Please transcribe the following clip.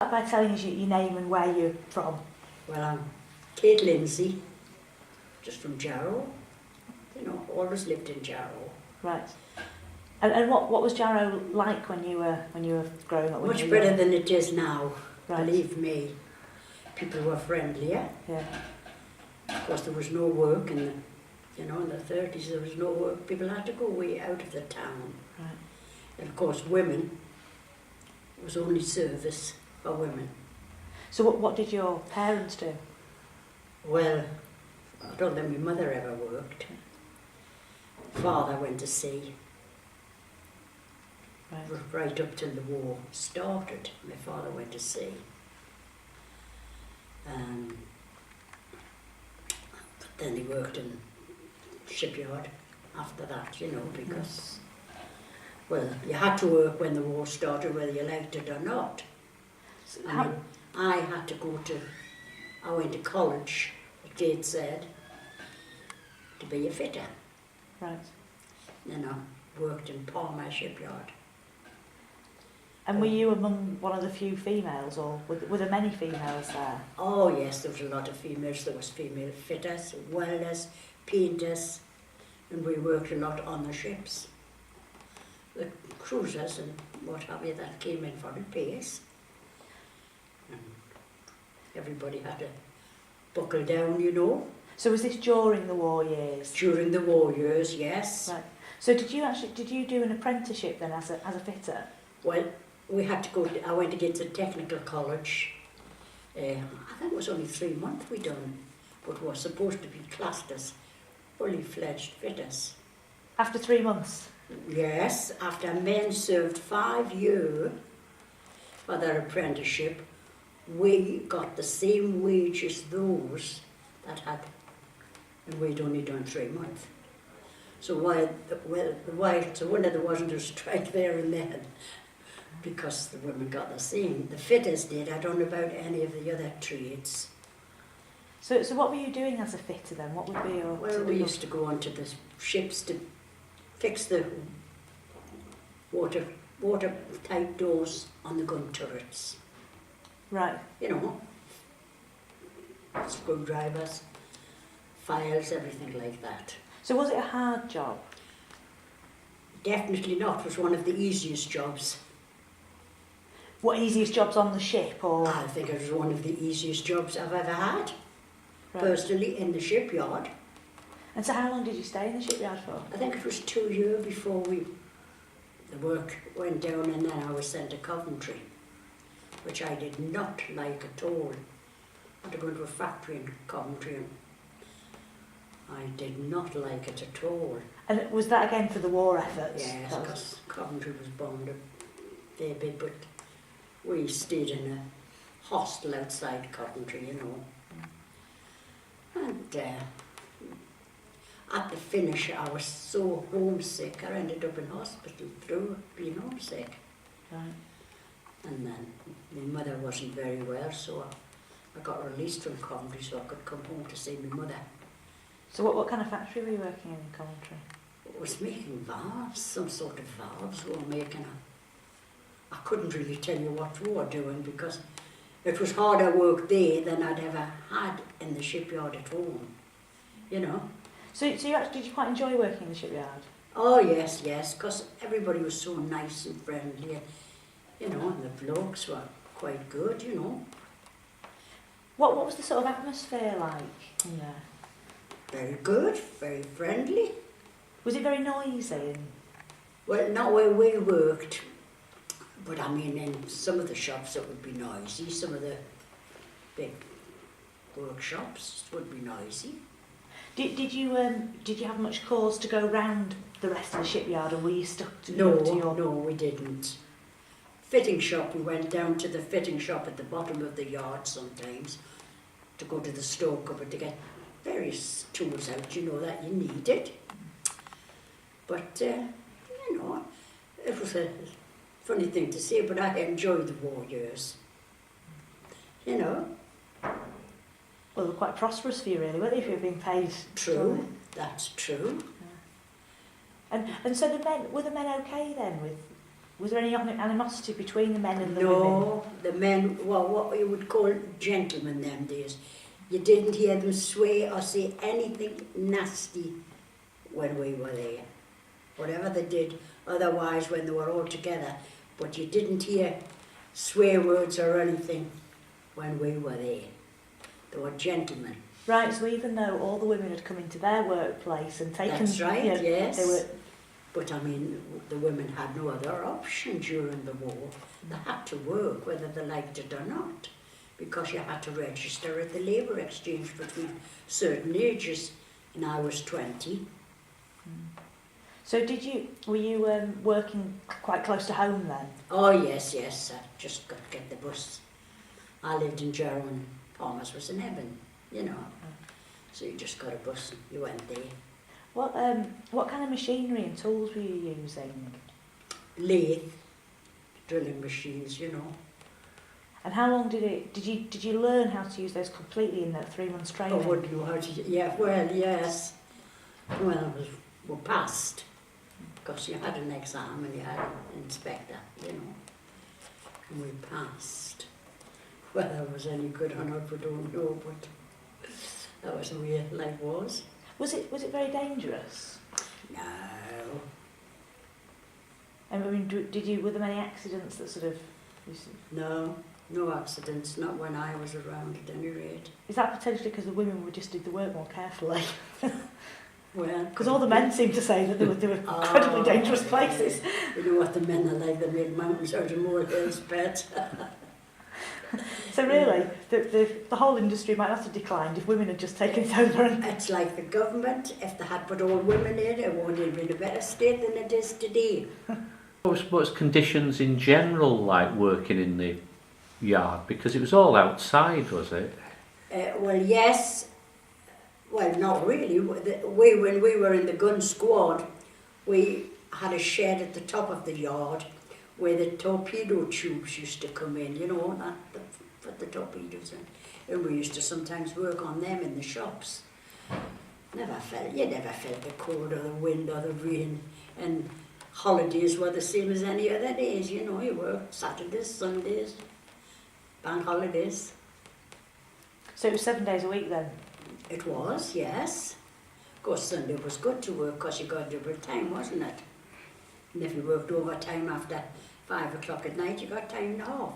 By telling us your name and where you're from. Well, I'm Kate Lindsay, just from Jarrow. You know, always lived in Jarrow. Right. And what was Jarrow like when you were growing up? Much better than it is now. Right. Believe me, people were friendlier. Yeah. Of course, there was no work in the, in the 30s. There was no work. People had to go way out of the town. Right. And of course, women. It was only service for women. So what did your parents do? Well, I don't think my mother ever worked. Father went to sea. Right up till the war started, my father went to sea. But then he worked in shipyard after that, because, well, you had to work when the war started, whether you liked it or not. I had to I went to college, as Kate said, to be a fitter. Right. Then I worked in Palmer shipyard. And were you among one of the few females, or were there many females there? Oh yes, there was a lot of females. There was female fitters, welders, painters, and we worked a lot on the ships. The cruisers and what have you that came in for repairs. And everybody had to buckle down, So was this during the war years? During the war years, yes. Right. So did you do an apprenticeship then as a fitter? Well, we had to go. I went to get to technical college. I think it was only 3 months we done, but was supposed to be classed as fully fledged fitters. After 3 months? Yes, after men served 5 years for their apprenticeship, we got the same wage as those that had, and we'd only done 3 months. So why so wonder there wasn't a strike there and then, because the women got the same. The fitters did. I don't know about any of the other trades. So what were you doing as a fitter then? What would be your... Well, we used to go onto the ships to fix the watertight doors on the gun turrets. Right. Screwdrivers, files, everything like that. So was it a hard job? Definitely not. It was one of the easiest jobs. What, easiest jobs on the ship, or...? I think it was one of the easiest jobs I've ever had, Right. personally, in the shipyard. And so how long did you stay in the shipyard for? I think it was 2 years before the work went down, and then I was sent to Coventry, which I did not like at all. I had to go into a factory in Coventry, and I did not like it at all. And was that again for the war efforts? Yes, because Coventry was bombed a fair bit, but we stayed in a hostel outside Coventry, And at the finish, I was so homesick, I ended up in hospital through being homesick. Right. And then my mother wasn't very well, so I got released from Coventry so I could come home to see my mother. So what kind of factory were you working in Coventry? I was making valves, some sort of valves we were making. I couldn't really tell you what we were doing because it was harder work there than I'd ever had in the shipyard at home, So did you quite enjoy working in the shipyard? Oh yes, because everybody was so nice and friendly, and the blokes were quite good, What was the sort of atmosphere like in there? Very good, very friendly. Was it very noisy? Well, not where we worked, but I mean in some of the shops it would be noisy, some of the big workshops would be noisy. Did you have much cause to go round the rest of the shipyard, or were you stuck to No, your... No, we didn't. Fitting shop, we went down to the fitting shop at the bottom of the yard sometimes to go to the store cupboard to get various tools out, that you needed. But, it was a funny thing to say, but I enjoyed the war years. Well, they were quite prosperous for you, really, weren't they, if you were being paid? True, that's true. Yeah. And so were the men okay then with Was there any animosity between the men and the women? No, the men, well, what you would call gentlemen them days. You didn't hear them swear or say anything nasty when we were there. Whatever they did, otherwise when they were all together. But you didn't hear swear words or anything when we were there. They were gentlemen. Right, so even though all the women had come into their workplace and taken... That's right, you know, yes. They were, But I mean, the women had no other option during the war. They had to work, whether they liked it or not, because you had to register at the labour exchange between certain ages, and I was 20. So were you working quite close to home then? Oh yes, I just got to get the bus. I lived in Jarrow and Palmer's was in heaven, you know. So you just got a bus, you went there. What kind of machinery and tools were you using? Lathe, drilling machines, you know. And how long did you learn how to use those completely in that 3 months training? Oh, would you? How to, yeah, well, yes. Well, we passed, because you had an exam and you had an inspector, you know. And we passed. Whether it was any good or not, we don't know, but that was the way life was. Was it very dangerous? No. I mean, were there many accidents that sort of... No accidents, not when I was around at any rate. Is that potentially because the women did the work more carefully? Well, because all the men seem to say that they were incredibly dangerous places. You know what the men are like, they make mountains out of molehills, but... So really, the whole industry might not have declined if women had just taken it over. It's like the government, if they had put all women in, it would have been a better state than it is today. What's conditions in general like working in the yard? Because it was all outside, was it? Well, yes. Well, not really. When we were in the gun squad, we had a shed at the top of the yard where the torpedo tubes used to come in, you know, put the torpedoes in. And we used to sometimes work on them in the shops. You never felt the cold or the wind or the rain. And holidays were the same as any other days, you know. You worked Saturdays, Sundays, bank holidays. So it was 7 days a week then? It was, yes. Of course, Sunday was good to work because you got double time, wasn't it? And if you worked overtime after 5 o'clock at night, you got time off.